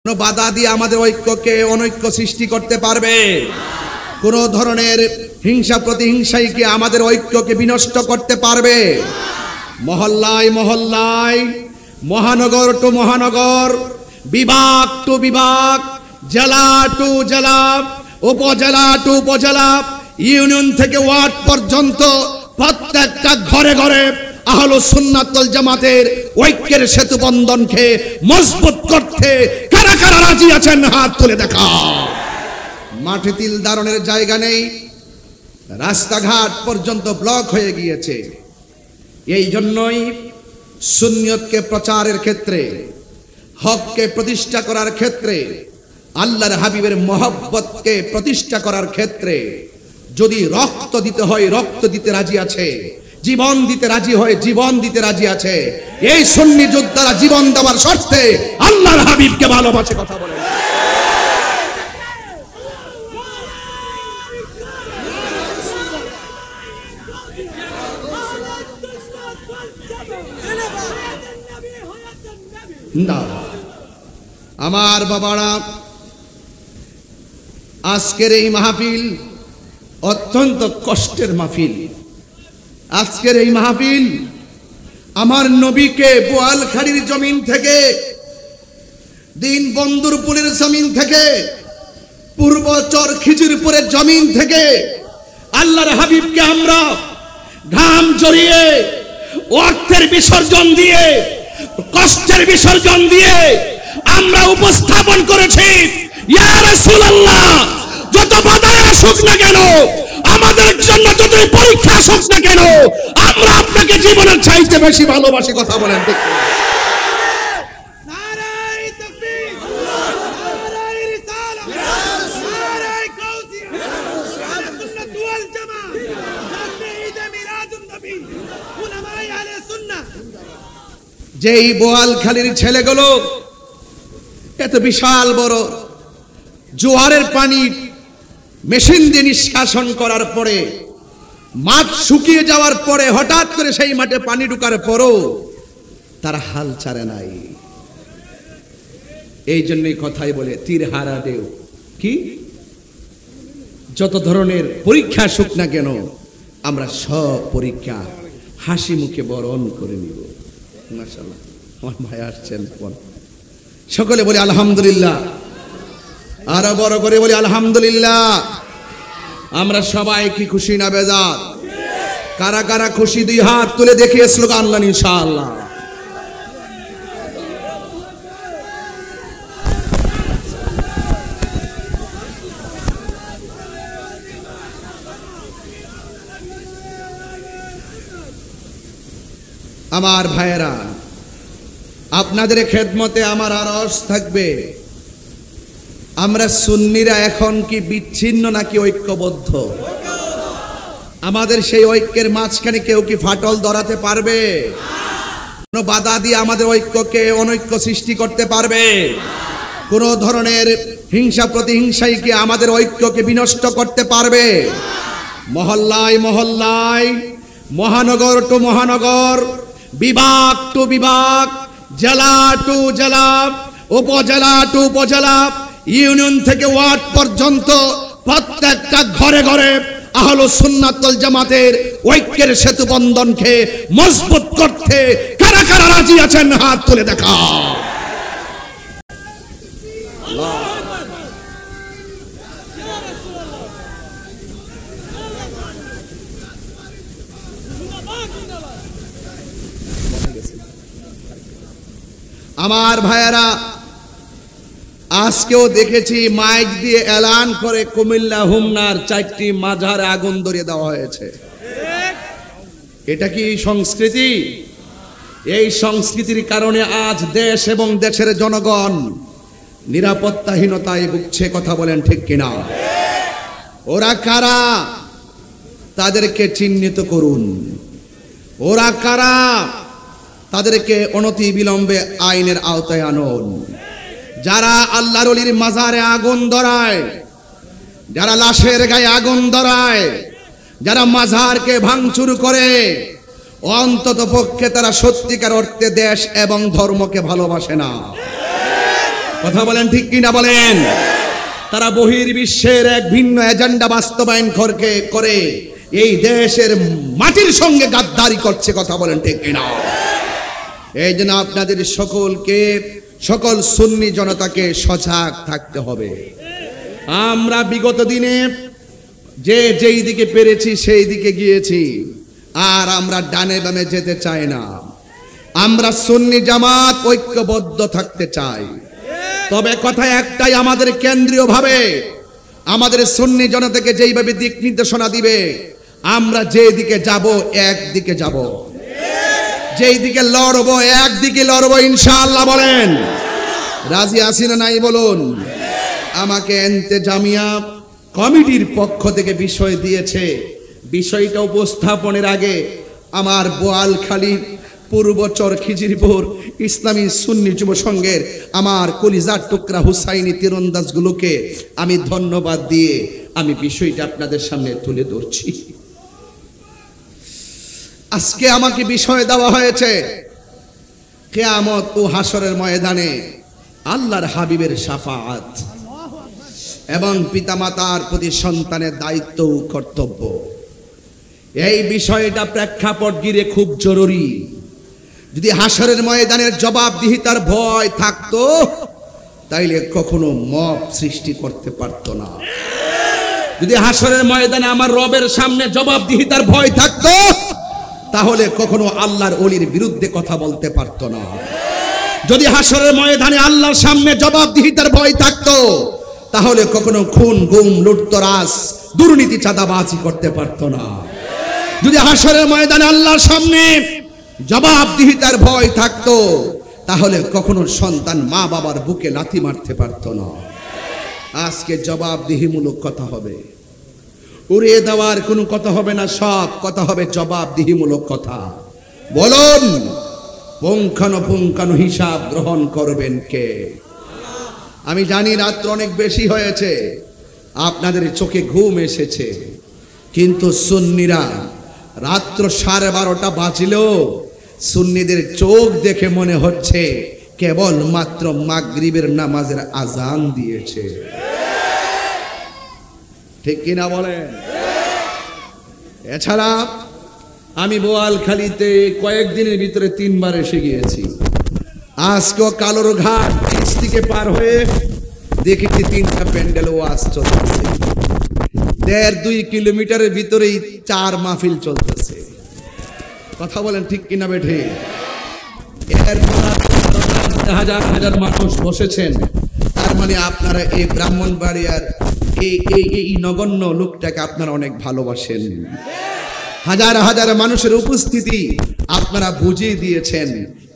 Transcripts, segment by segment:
কোনো বাধা দিয়ে আমাদের ঐক্যকে অনৈক্য সৃষ্টি করতে পারবে? কোন ধরনের হিংসা প্রতিহিংসাই কি আমাদের ঐক্যকে বিনষ্ট করতে পারবে? মহল্লায় মহল্লায়, মহানগর টু মহানগর, বিভাগ টু বিভাগ, জেলা টু জেলা, উপজেলা টু উপজেলা, ইউনিয়ন থেকে ওয়ার্ড পর্যন্ত প্রত্যেকটা ঘরে ঘরে আহলুস সুন্নাত ওয়াল জামাতের ঐক্যের সেতু বন্ধনকে মজবুত করতে কারা কারা রাজি আছেন হাত তুলে দেখাও। মাঠে তিল দারণের জায়গা নেই, রাস্তাঘাট পর্যন্ত ব্লক হয়ে গিয়েছে। এই জন্যই সুন্নিয়তকে প্রচারের ক্ষেত্রে, হককে প্রতিষ্ঠা করার ক্ষেত্রে, আল্লাহর হাবিবের মহব্বতকে প্রতিষ্ঠা করার ক্ষেত্রে যদি রক্ত দিতে হয় রক্ত দিতে রাজি আছে, জীবন দিতে রাজি হয় জীবন দিতে রাজি আছে। এই সুন্নি যোদ্ধারা জীবন দেওয়ার শর্তে আল্লাহর হাবিবকে ভালোবাসে। কথা বলে না আমার বাবারা, আজকের এই মাহফিল অত্যন্ত কষ্টের মাহফিল। আজকের এই মাহফিল আমার নবীকে বোয়ালখালীর জমিন থেকে, দিন বন্দরপুরের জমিন থেকে, পূর্ব চর খিজিরপুরের জমিন থেকে আল্লাহর হাবিবকে আমরা ঘাম জড়িয়ে, অর্থের বিসর্জন দিয়ে, কষ্টের বিসর্জন দিয়ে আমরা উপস্থাপন করেছি। ইয়া রাসূলুল্লাহ, যত বাধা আসুক না কেন, আমাদের জন্য যতই পরীক্ষা আসুক না কেন, আমরা আপনাকে জীবনের চাইতে বেশি ভালোবাসি। কথা বলেন ঠিক? নারায়ে তাকবীর, নারায়ে রিসালাহ, নারায়ে কাউসিয়া, আহলে সুন্নাত ওয়াল জামাত, ঈদ মিলাদুন নবী, উলামায়ে আহলে সুন্নাহ। যেই বোয়ালখালীর ছেলেগুলো এত বিশাল বড় জোয়ারের পানি মেশিন দিয়ে নিষ্কাশন করার পরে, মাঠ শুকিয়ে যাওয়ার পরে হঠাৎ করে সেই মাঠে পানি ঢোকার পরও তারা হাল ছাড়ে নাই। এই জন্যই কথাই বলে তীর হারা দেও কি, যত ধরনের পরীক্ষা আসুক না কেন আমরা সব পরীক্ষা হাসি মুখে বরণ করে নিব। মাশাআল্লাহ, আমার ভাই আসছেন, সকলে বলি আলহামদুলিল্লাহ, আরো বড় করে বলি আলহামদুলিল্লাহ। আমরা সবাই কি খুশি না বেজার? কারা কারা খুশি দুই হাত তুলে দেখিয়ে স্লোগান আনলেন ইনশাআল্লাহ। আমার ভাইয়েরা, আপনাদের খেদমতে আমার আরজ থাকবে, আমরা সুন্নিরা এখন কি বিচ্ছিন্ন নাকি ঐক্যবদ্ধ? আমাদের সেই ঐক্যের মাঝখানে কেউ কি ফাটল ধরাতে পারবে? কোনো বাধা দিয়ে আমাদের ঐক্যকে অনৈক্য সৃষ্টি করতে পারবে? কোন ধরনের হিংসা প্রতিহিংসাই কি আমাদের ঐক্যকে বিনষ্ট করতে পারবে? মহল্লায় মহল্লায়, মহানগর টু মহানগর, বিভাগ টু বিভাগ, জেলা টু জেলা, উপজেলা টু উপজেলা, ইউনিয়ন থেকে ওয়ার্ড পর্যন্ত প্রত্যেকটা ঘরে ঘরে আহলুস সুন্নাত ওয়াল জামাতের ঐক্যের সেতু বন্ধনকে মজবুত করতে কারা কারা রাজি আছেন হাত তুলে দেখাও। আমার ভাইয়েরা, আজকেও দেখেছি মাইক দিয়ে এলান করে কুমিল্লা হুমনার 4টি মাজারে আগুন ধরিয়ে দেওয়া হয়েছে। এটা কি সংস্কৃতি? এই সংস্কৃতির কারণে আজ দেশ এবং দেশের জনগণ নিরাপত্তাহীনতায় ভুগছে। কথা বলেন ঠিক কিনা? ওরা কারা তাদেরকে চিহ্নিত করুন। ওরা কারা তাদেরকে অনতি বিলম্বে আইনের আওতায় আনুন। যারা আল্লাহর ওলির মাজারে আগুন ধরায়, যারা লাশের গায়ে আগুন ধরায়, যারা মাজারকে ভাঙচুর করে, অন্তত পক্ষে তারা সত্যিকার অর্থে দেশ এবং ধর্মকে ভালোবাসে না। কথা বলেন ঠিক কিনা বলেন। তারা বহির্বিশ্বের এক ভিন্ন এজেন্ডা বাস্তবায়ন করে এই দেশের মাটির সঙ্গে গাদ্দারি করছে। কথা বলেন ঠিক কিনা। এই জন্য আপনাদের সকল সুন্নি জনতাকে সজাগ থাকতে হবে। আমরা বিগত দিনে যেই দিকে পেরেছি সেই দিকে গিয়েছি, আর আমরা ডানে বামে যেতে চাই না। আমরা সুন্নি জামাত ঐক্যবদ্ধ থাকতে চাই। তবে কথা একটাই, আমাদের কেন্দ্রীয় ভাবে আমাদের সুন্নি জনতাকে যেইভাবে দিক নির্দেশনা দিবে, আমরা যেদিকে যাব একদিকে যাব, যেই দিকে লড়বো একদিকে লড়বো ইনশাআল্লাহ। বলেন রাজি আছি না নাই বলুন। আমাকে ইন্তেজামিয়া কমিটির পক্ষ থেকে বিষয় দিয়েছে। বিষয়টা উপস্থাপনের আগে আমার বোয়ালখালীর পূর্বচর খিজিরপুর ইসলামী সুন্নি যুব সংঘের আমার কলিজার টুকরা হুসাইনি তীরন্দাজগুলোকে আমি ধন্যবাদ দিয়ে আমি বিষয়টা আপনাদের সামনে তুলে ধরছি। আজকে আমাকে বিষয় দেওয়া হয়েছে কিয়ামত ও হাসরের ময়দানে আল্লাহর হাবিবের শাফাআত এবং পিতামাতার প্রতি সন্তানের দায়িত্ব ও কর্তব্য। এই বিষয়টা প্রেক্ষাপট ঘিরে খুব জরুরি। যদি হাসরের ময়দানের জবাবদিহিতার ভয় থাকতো, তাইলে কখনো মব সৃষ্টি করতে পারতো না। যদি হাসরের ময়দানে আমার রবের সামনে জবাবদিহিতার ভয় থাকতো, তাহলে কখনো আল্লাহর ওলির বিরুদ্ধে কথা বলতে পারতো না। যদি হাসরের ময়দানে আল্লাহর সামনে জবাবদিহিতার ভয় থাকতো, তাহলে কখনো খুন গুম লুটতরাজ দুর্নীতি চাঁদাবাজি করতে পারতো না। যদি হাসরের ময়দানে আল্লাহর সামনে জবাবদিহিতার ভয় থাকতো, তাহলে কখনো সন্তান মা বাবার বুকে লাথি মারতে পারতো না। আজকে জবাবদিহিমূলক কথা হবে, উড়িয়ে দেওয়ার কোনো কথা হবে না, সব কথা হবে জবাবদিহিমূলক কথা। বলুন পুঙ্খানুপুঙ্খানু হিসাব গ্রহণ করবেন কে? আমি জানি রাত্র অনেক বেশি হয়েছে, আপনাদের চোখে ঘুম এসেছে, কিন্তু সুন্নিরা রাত্র 12:30 বাজলেও সুন্নিদের চোখ দেখে মনে হচ্ছে কেবল মাত্র মাগরিবের নামাজের আজান দিয়েছে। ঠিক কিনা বলেন? এছাড়া আমি বোয়ালখালীতে কয়েকদিনের ভিতরে 3 বার এসে গিয়েছি। আজকেও কালোর ঘাট থেকে পার হয়ে দেখেছি 3টা প্যান্ডেল ওয়াজ চলতেছে। 1.5-2 কিলোমিটারের ভিতরেই 4 মাহফিল চলতেছে। কথা বলেন ঠিক কিনা বেঠে? এরপর হাজার হাজার মানুষ বসেছেন। তার মানে আপনারা এই ব্রাহ্মণবাড়িয়ার এই নগণ্য লোকটাকে আপনারা অনেক ভালোবাসেন। হাজার হাজার মানুষের উপস্থিতি আপনারা বুঝিয়ে দিয়েছেন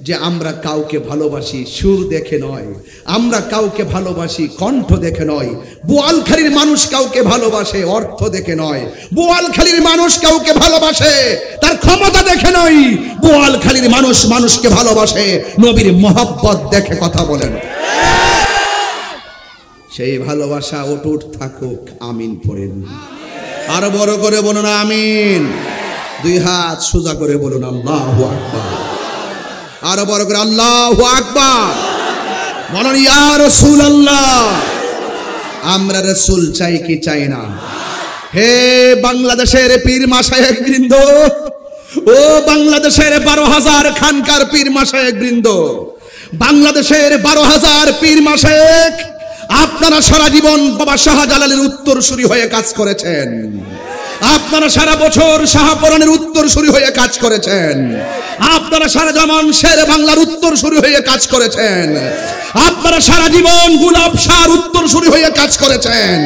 যে আমরা কাউকে ভালোবাসি সুর দেখে নয়, আমরা কাউকে ভালোবাসি কণ্ঠ দেখে নয়। বোয়ালখালীর মানুষ কাউকে ভালোবাসে অর্থ দেখে নয়, বোয়ালখালীর মানুষ কাউকে ভালোবাসে তার ক্ষমতা দেখে নয়, বোয়ালখালীর মানুষ মানুষকে ভালোবাসে নবীর মহব্বত দেখে। কথা বলেন। সেই ভালোবাসা অটুট থাকুক, আমিন পড়েন। আরো বড় করে বলুন আমিন। 2 হাত সোজা করে বলুন আল্লাহু আকবার। আরো বড় করে আল্লাহু আকবার বলুন। ইয়া রাসূলুল্লাহ। আমরা রাসূল চাই কি চাই না? হে বাংলাদেশের পীর মাশায়েখ বৃন্দ, ও বাংলাদেশের 12,000 খানকার পীর মাশায়েখ বৃন্দ, বাংলাদেশের 12,000 পীর মাশায়েখ, আপনারা সারা জীবন বাবা শাহজালালের উত্তরসূরি হয়ে কাজ করেছেন। আপনারা সারা বছর শাহপরানের উত্তরসূরি হয়ে কাজ করেছেন। আপনারা সারা জীবন শের বাংলার উত্তরসূরি হয়ে কাজ করেছেন। আপনারা সারা জীবন গোলাপ শাহর উত্তরসূরি হয়ে কাজ করেছেন।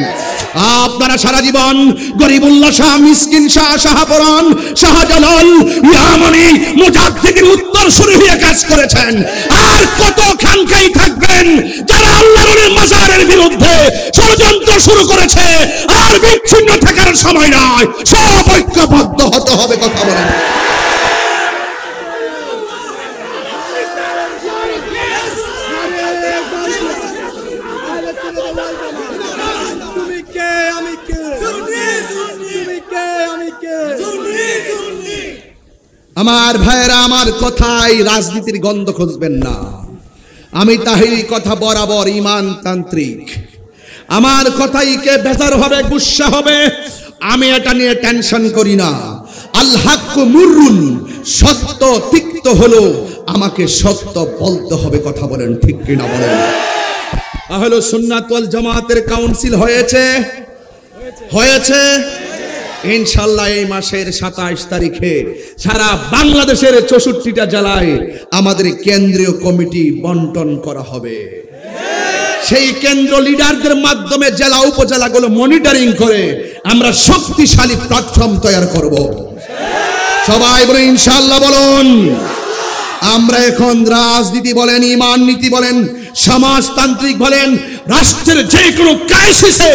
আপনারা সারা জীবন গরিবুল্লাহ শাহ, মিসকিন শাহ, শাহপরান, শাহজালাল, ইয়ামানি, মুজাদ্দিদের উত্তরসূরি হয়ে কাজ করেছেন। আর কত খানকাই থাকবেন যারা আল্লাহর মাজারের বিরুদ্ধে ষড়যন্ত্র শুরু করেছে। আর বিচ্ছিন্ন থাকার সময় নয়, সব ঐক্যবদ্ধ হতে হবে। কথা বলেন। আমার ভাইয়েরা, আমার কথায় রাজনীতির গন্ধ খুঁজবেন না। আমি তাহিরি কথা বরাবর ইমানতান্ত্রিক, আমার কথাই কে বেজার হবে, গুসা হবে, আমি এটা নিয়ে টেনশন করি না। আল হাক্কু মুররুন, সত্য তিক্ত হলো, আমাকে সত্য বলতে হবে। কথা বলেন ঠিক কিনা বলেন? আহলে সুন্নাত ওয়াল জামাতের কাউন্সিল হয়েছে ইনশাআল্লাহ এই মাসের 27 তারিখে সারা বাংলাদেশের 64টা জেলায় আমাদের কেন্দ্রীয় কমিটি বন্টন করা হবে। সেই কেন্দ্র লিডারদের মাধ্যমে জেলা উপজেলাগুলো মনিটরিং করে আমরা শক্তিশালী প্ল্যাটফর্ম তৈরি করব। সবাই বলে ইনশাআল্লাহ বলুন। আমরা এখন রাজনীতি বলেন, ইমান নীতি বলেন, সমাজতান্ত্রিক বলেন, রাষ্ট্রের যে কোনো ক্রাইসিসে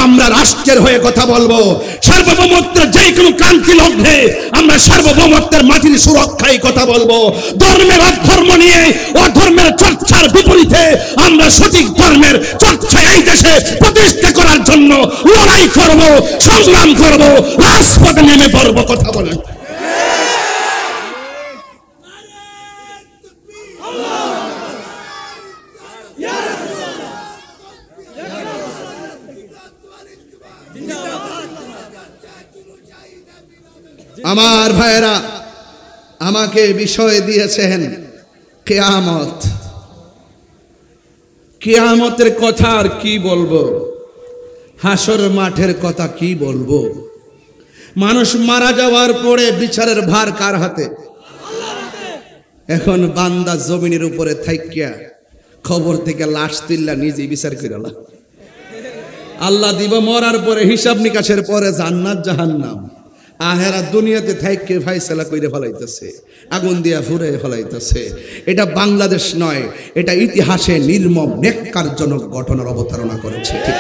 আমরা রাষ্ট্রের হয়ে কথা বলবো। সার্বভৌমত্বের যে কোনো ক্রান্তি লগ্নে আমরা সার্বভৌমত্বের মাটির সুরক্ষায় কথা বলবো। ধর্মের অধর্ম নিয়ে অধর্মের চর্চার বিপরীতে আমরা সঠিক ধর্মের চর্চা এই দেশে প্রতিষ্ঠা করার জন্য লড়াই করব, সংগ্রাম করব, রাজপথে নেমে পড়বো। কথা বলেন। আমার ভাইয়েরা আমাকে বিষয় দিয়েছেন কিয়ামত। কিয়ামতের কথা আর কি বলবো, হাসর মাঠের কথা কি বলবো। মানুষ মারা যাওয়ার পরে বিচারের ভার কার হাতে? এখন বান্দা জমিনের উপরে থাইকিয়া খবর থেকে লাশ তুললা নিজেই বিচার কইরা আল্লাহ দিব। মরার পরে হিসাব নিকাশের পরে জান্নাত জাহান্নাম। আহেরা দুনিয়াতে থাইকে ফাইসালা কইরে ফলাইতেছে, আগুন দিয়া ফুরে ফলাইতেছে। এটা বাংলাদেশ নয়, এটা ইতিহাসে নির্মম নেককারজনক ঘটনার অবতারণা করেছে। ঠিক